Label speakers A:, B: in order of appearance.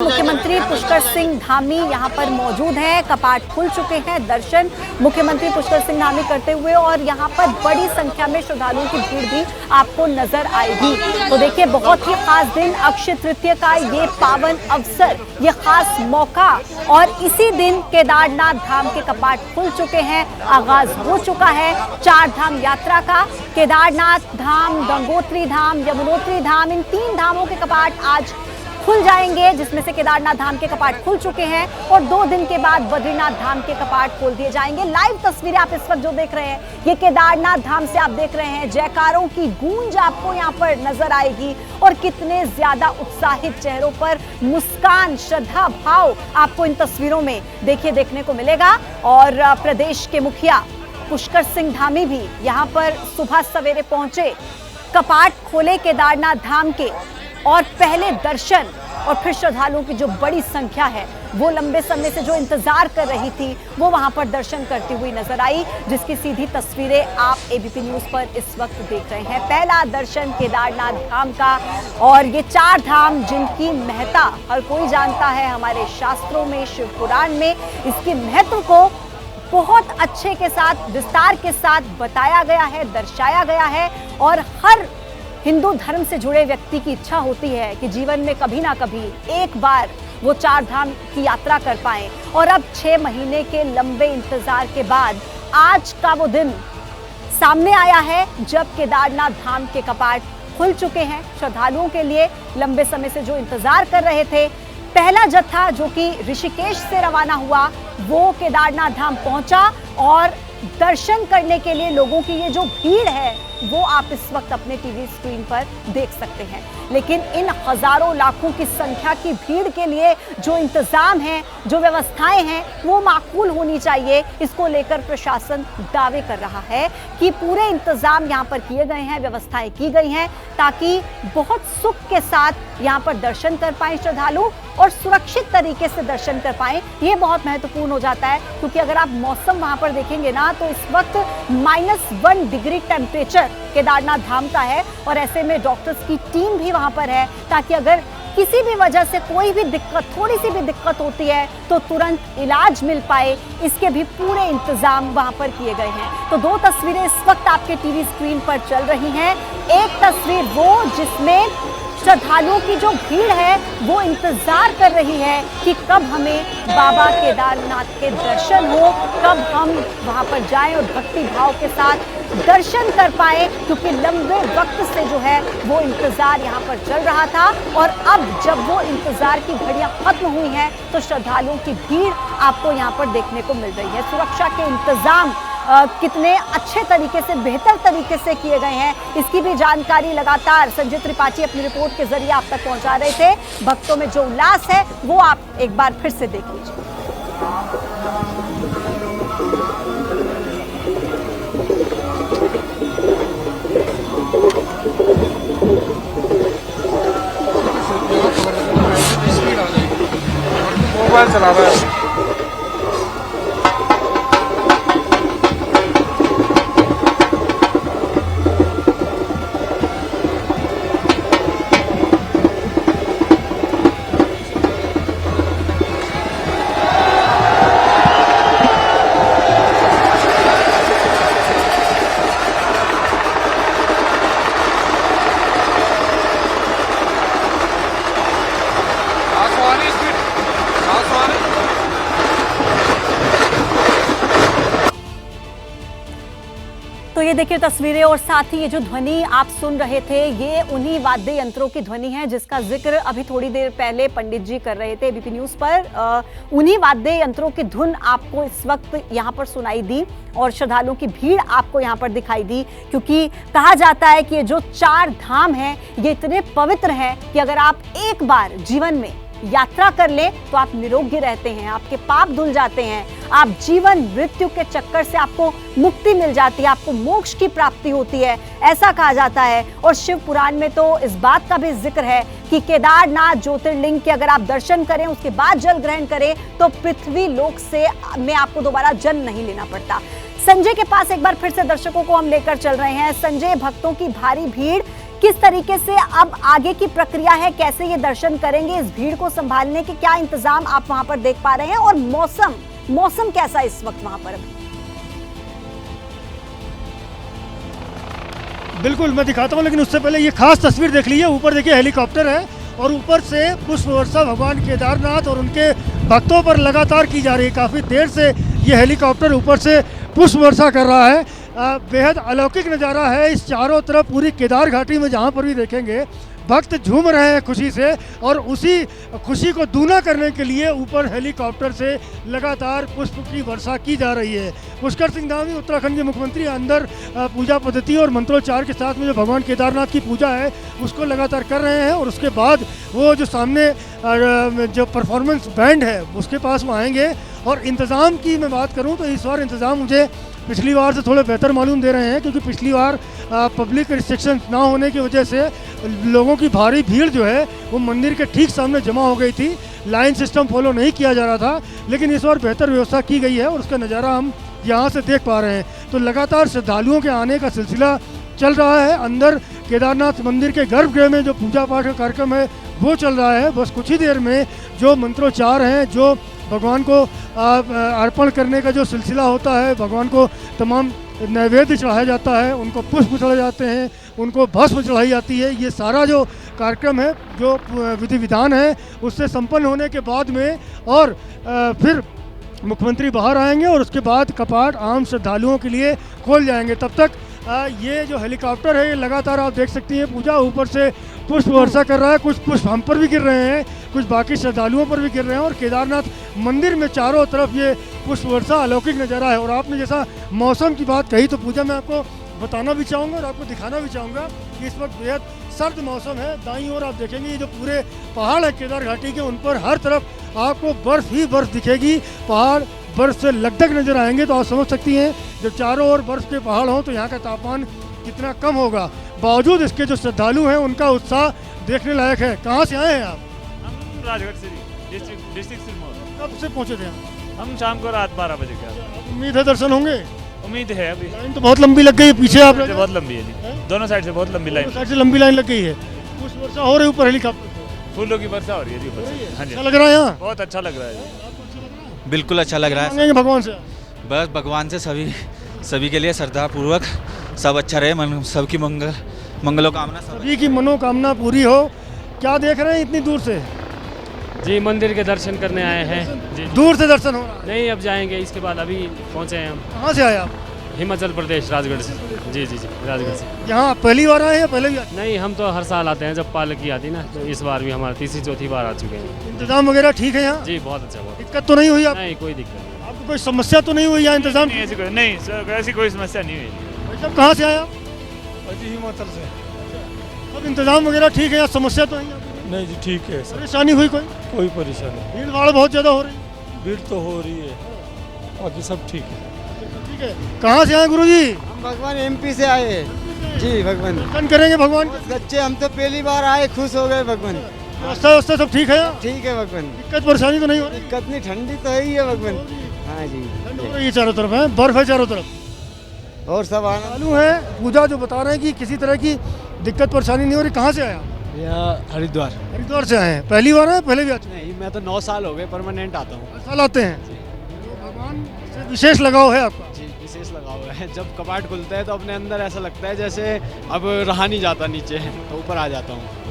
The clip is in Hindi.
A: मुख्यमंत्री पुष्कर सिंह धामी यहां पर मौजूद हैं। कपाट खुल चुके हैं, दर्शन मुख्यमंत्री पुष्कर सिंह धामी करते हुए, और यहां पर बड़ी संख्या में श्रद्धालुओं की भीड़ भी आपको नजर आएगी। तो देखिए, बहुत ही खास दिन, अक्षय तृतीया का ये पावन अवसर, ये खास मौका, और इसी दिन केदारनाथ धाम के कपाट खुल चुके हैं। आगाज हो चुका है 4 धाम यात्रा का। केदारनाथ धाम, गंगोत्री धाम, यमुनोत्री धाम, इन 3 धामों के कपाट आज खुल जाएंगे, जिसमें से केदारनाथ धाम के कपाट खुल चुके हैं, और 2 दिन के बाद बद्रीनाथ धाम के कपाट खोल दिए जाएंगे। लाइव तस्वीरें आप इस वक्त जो देख रहे हैं, ये केदारनाथ धाम से आप देख रहे हैं। जयकारों की गूंज आपको यहाँ पर नजर आएगी, और कितने ज्यादा उत्साहित चेहरों पर मुस्कान, श्रद्धा भाव आपको इन तस्वीरों में देखने को मिलेगा। और प्रदेश के मुखिया पुष्कर सिंह धामी भी यहाँ पर सुबह सवेरे पहुंचे, कपाट खोले केदारनाथ धाम के, और पहले दर्शन, और फिर श्रद्धालुओं की जो बड़ी संख्या है, वो लंबे समय से जो इंतजार कर रही थी, वो वहां पर दर्शन करती हुई नजर आई, जिसकी सीधी तस्वीरें आप एबीपी न्यूज पर इस वक्त देख रहे हैं। पहला दर्शन केदारनाथ धाम का, और ये 4 धाम जिनकी महत्ता हर कोई जानता है, हमारे शास्त्रों में, शिव पुराण में इसके महत्व को बहुत अच्छे के साथ, विस्तार के साथ बताया गया है, दर्शाया गया है। और हर हिंदू धर्म से जुड़े व्यक्ति की इच्छा होती है कि जीवन में कभी ना कभी एक बार वो 4 धाम की यात्रा कर पाएं, और अब 6 महीने के लंबे इंतजार के बाद आज का वो दिन सामने आया है, जब केदारनाथ धाम के कपाट खुल चुके हैं। श्रद्धालुओं के लिए लंबे समय से जो इंतजार कर रहे थे, पहला जत्था जो कि ऋषिकेश से रवाना हुआ, वो केदारनाथ धाम पहुंचा, और दर्शन करने के लिए लोगों की ये जो भीड़ है, वो आप इस वक्त अपने टीवी स्क्रीन पर देख सकते हैं। लेकिन इन हजारों लाखों की संख्या की भीड़ के लिए जो इंतजाम है, जो व्यवस्थाएं हैं, वो माकूल होनी चाहिए। इसको लेकर प्रशासन दावे कर रहा है कि पूरे इंतजाम यहाँ पर किए गए हैं, व्यवस्थाएं की गई हैं, ताकि बहुत सुख के साथ यहाँ पर दर्शन कर पाए श्रद्धालु, और सुरक्षित तरीके से दर्शन कर पाए। ये बहुत महत्वपूर्ण हो जाता है, क्योंकि अगर आप मौसम वहां पर देखेंगे ना, तो इस वक्त -1 डिग्री टेम्परेचर केदारनाथ धाम का है, और ऐसे में डॉक्टर्स की टीम भी वहां पर है, ताकि अगर किसी भी वजह से कोई भी दिक्कत, थोड़ी सी भी दिक्कत होती है, तो तुरंत इलाज मिल पाए, इसके भी पूरे इंतजाम वहां पर किए गए हैं। तो 2 तस्वीरें इस वक्त आपके टीवी स्क्रीन पर चल रही हैं। एक तस्वीर वो जिसमें श्रद्धालुओं की जो भीड़ है, वो इंतजार कर रही है कि कब हमें बाबा केदारनाथ के दर्शन हो, कब हम वहां पर जाएं और भक्ति भाव के साथ दर्शन कर पाए, क्योंकि लंबे वक्त से जो है वो इंतजार यहाँ पर चल रहा था। और अब जब वो इंतजार की घड़ियां खत्म हुई हैं, तो श्रद्धालुओं की भीड़ आपको यहाँ पर देखने को मिल रही है। सुरक्षा के इंतजाम कितने अच्छे तरीके से, बेहतर तरीके से किए गए हैं, इसकी भी जानकारी लगातार संजय त्रिपाठी अपनी रिपोर्ट के जरिए आप तक पहुंचा रहे थे। भक्तों में जो उल्लास है, वो आप एक बार फिर से देख लीजिए।
B: मोबाइल चला रहा है।
A: तो ये देखिए तस्वीरें, और साथ ही ये जो ध्वनि आप सुन रहे थे, ये उन्हीं वाद्य यंत्रों की ध्वनि है जिसका जिक्र अभी थोड़ी देर पहले पंडित जी कर रहे थे एबीपी न्यूज पर। उन्हीं वाद्य यंत्रों की धुन आपको इस वक्त यहाँ पर सुनाई दी, और श्रद्धालुओं की भीड़ आपको यहाँ पर दिखाई दी, क्योंकि कहा जाता है कि ये जो 4 धाम हैं, ये इतने पवित्र हैं कि अगर आप एक बार जीवन में यात्रा कर ले तो आप निरोगी रहते हैं, आपके पाप धुल जाते हैं, आप जीवन मृत्यु के चक्कर से आपको मुक्ति मिल जाती है, आपको मोक्ष की प्राप्ति होती है, ऐसा कहा जाता है। और शिव पुराण में तो इस बात का भी जिक्र है कि केदारनाथ ज्योतिर्लिंग के अगर आप दर्शन करें, उसके बाद जल ग्रहण करें, तो पृथ्वी लोक से में आपको दोबारा जन्म नहीं लेना पड़ता। संजय के पास एक बार फिर से दर्शकों को हम लेकर चल रहे हैं। संजय, भक्तों की भारी भीड़ किस तरीके से अब आगे की प्रक्रिया है, कैसे ये दर्शन करेंगे, इस भीड़ को संभालने के क्या इंतजाम आप वहां पर देख पा रहे हैं, और मौसम कैसा इस वक्त वहां पर?
B: बिल्कुल मैं दिखाता हूँ, लेकिन उससे पहले ये खास तस्वीर देख लीजिए। ऊपर देखिए हेलीकॉप्टर है और ऊपर से पुष्प वर्षा भगवान केदारनाथ और उनके भक्तों पर लगातार की जा रही है। काफ़ी देर से ये हेलीकॉप्टर ऊपर से पुष्प वर्षा कर रहा है। बेहद अलौकिक नज़ारा है। इस चारों तरफ पूरी केदार घाटी में जहाँ पर भी देखेंगे भक्त झूम रहे हैं खुशी से, और उसी खुशी को दूना करने के लिए ऊपर हेलीकॉप्टर से लगातार पुष्प की वर्षा की जा रही है। पुष्कर सिंह धामी उत्तराखंड के मुख्यमंत्री अंदर पूजा पद्धति और मंत्रोच्चार के साथ में जो भगवान केदारनाथ की पूजा है उसको लगातार कर रहे हैं, और उसके बाद वो जो सामने जो परफॉर्मेंस बैंड है उसके पास वो आएंगे। और इंतज़ाम की मैं बात करूँ तो इस बार इंतज़ाम मुझे पिछली बार से थोड़े बेहतर मालूम दे रहे हैं, क्योंकि पिछली बार पब्लिक रिस्ट्रिक्शन ना होने की वजह से लोगों की भारी भीड़ जो है वो मंदिर के ठीक सामने जमा हो गई थी। लाइन सिस्टम फॉलो नहीं किया जा रहा था, लेकिन इस बार बेहतर व्यवस्था की गई है और उसका नज़ारा हम यहाँ से देख पा रहे हैं। तो लगातार श्रद्धालुओं के आने का सिलसिला चल रहा है। अंदर केदारनाथ मंदिर के गर्भगृह में जो पूजा पाठ का कार्यक्रम है वो चल रहा है। बस कुछ ही देर में जो मंत्रोच्चार हैं, जो भगवान को अर्पण करने का जो सिलसिला होता है, भगवान को तमाम नैवेद्य चढ़ाया जाता है, उनको पुष्प चढ़ाए जाते हैं, उनको भस्म चढ़ाई जाती है, ये सारा जो कार्यक्रम है, जो विधि विधान है, उससे संपन्न होने के बाद में और फिर मुख्यमंत्री बाहर आएंगे और उसके बाद कपाट आम श्रद्धालुओं के लिए खोल जाएंगे। तब तक ये जो हेलीकॉप्टर है ये लगातार आप देख सकती हैं पूजा ऊपर से पुष्प वर्षा कर रहा है। कुछ पुष्प हम पर भी गिर रहे हैं, कुछ बाकी श्रद्धालुओं पर भी गिर रहे हैं, और केदारनाथ मंदिर में चारों तरफ ये पुष्प वर्षा अलौकिक नज़ारा है। और आपने जैसा मौसम की बात कही तो पूजा मैं आपको बताना भी चाहूँगा और आपको दिखाना भी चाहूँगा कि इस वक्त बेहद सर्द मौसम है। दाईं ओर आप देखेंगे ये जो पूरे पहाड़ है केदार घाटी के, उन पर हर तरफ आपको बर्फ़ ही बर्फ़ दिखेगी। पहाड़ बर्फ़ से लगदग नज़र आएंगे, तो आप समझ सकती हैं जब चारों ओर बर्फ़ के पहाड़ हों तो यहाँ का तापमान कितना कम होगा। बावजूद इसके जो श्रद्धालु हैं उनका उत्साह देखने लायक है। कहाँ से आए हैं आप?
C: हम राजगढ़ से, डिस्ट्रिक्ट सिरमौर।
B: कब से पहुँचे थे आप?
C: हम शाम को रात 12 बजे के।
B: उम्मीद है दर्शन होंगे?
C: उम्मीद है। अभी
B: लाइन तो बहुत लंबी लग गई है पीछे आप।
C: बहुत लंबी है जी, दोनों साइड से बहुत लंबी लाइन,
B: साइड से लंबी लाइन लग गई है। कुछ वर्षा हो रही ऊपर हेलीकॉप्टर से,
C: फूलों की वर्षा हो रही है जी ऊपर से। हाँ जी,
B: अच्छा लग रहा है यहाँ?
C: बहुत अच्छा लग रहा है।
D: बिल्कुल अच्छा लग रहा है।
B: मांगेंगे भगवान से?
D: बस भगवान से सभी के लिए श्रद्धापूर्वक सब अच्छा रहे, सबकी मंगलोकामना
B: सभी की मनोकामना पूरी हो। क्या देख रहे हैं इतनी दूर से?
E: जी मंदिर के दर्शन करने आए हैं जी।
B: दूर से दर्शन हो रहा है?
E: नहीं, अब जाएंगे इसके बाद। अभी पहुंचे हैं हम।
B: कहाँ से आए आप?
E: हिमाचल प्रदेश, राजगढ़ से। जी जी जी, राजगढ़ से।
B: यहाँ पहली बार आए हैं या पहले भी आए?
E: नहीं, हम तो हर साल आते हैं जब पालकी आती ना, तो इस बार भी हमारा तीसरी चौथी बार आ चुके हैं।
B: इंतजाम वगैरह ठीक है यहाँ?
E: जी बहुत अच्छा, बहुत।
B: दिक्कत तो नहीं हुई आप?
E: नहीं, कोई दिक्कत नहीं।
B: आपको कोई समस्या तो नहीं हुई यहाँ इंतजाम?
C: नहीं, ऐसी कोई समस्या नहीं हुई।
B: सब कहाँ से आए आप?
F: हिमाचल से।
B: अब इंतजाम वगैरह ठीक है, यहाँ समस्या तो नहीं?
F: नहीं जी ठीक है सर,
B: परेशानी हुई कोई?
F: कोई परेशानी।
B: भीड़ भाड़ बहुत ज़्यादा हो रही है?
F: भीड़ तो हो रही है, बाकी सब ठीक है।
B: ठीक है। कहाँ से आए गुरुजी?
G: हम भगवान एमपी से आए हैं जी। भगवान
B: दर्शन करेंगे भगवान के?
G: बच्चे हम तो पहली बार आए, खुश हो गए। भगवान
B: रास्ता वास्ता सब ठीक है यहाँ?
G: ठीक है भगवान,
B: दिक्कत परेशानी तो नहीं हो रही?
G: दिक्कत नहीं, ठंडी तो है ही है भगवान। हाँ जी,
B: ठंड हो रही है चारों तरफ है, बर्फ है चारों तरफ,
G: और सब आनंद।
B: चालू है पूजा। जो बता रहे हैं कि किसी तरह की दिक्कत परेशानी नहीं हो रही। कहाँ से आया?
F: यहाँ हरिद्वार।
B: हरिद्वार से आए हैं? पहली बार आए, पहले भी आ चुके
F: नहीं, मैं तो 9 साल हो गए परमानेंट आता हूँ।
B: हैं? साल आते हैं? भगवान से विशेष लगाव है आपका?
F: जी विशेष लगा हुआ है। जब कपाट खुलता है तो अपने अंदर ऐसा लगता है जैसे अब रहा नहीं जाता नीचे, तो ऊपर आ जाता हूँ।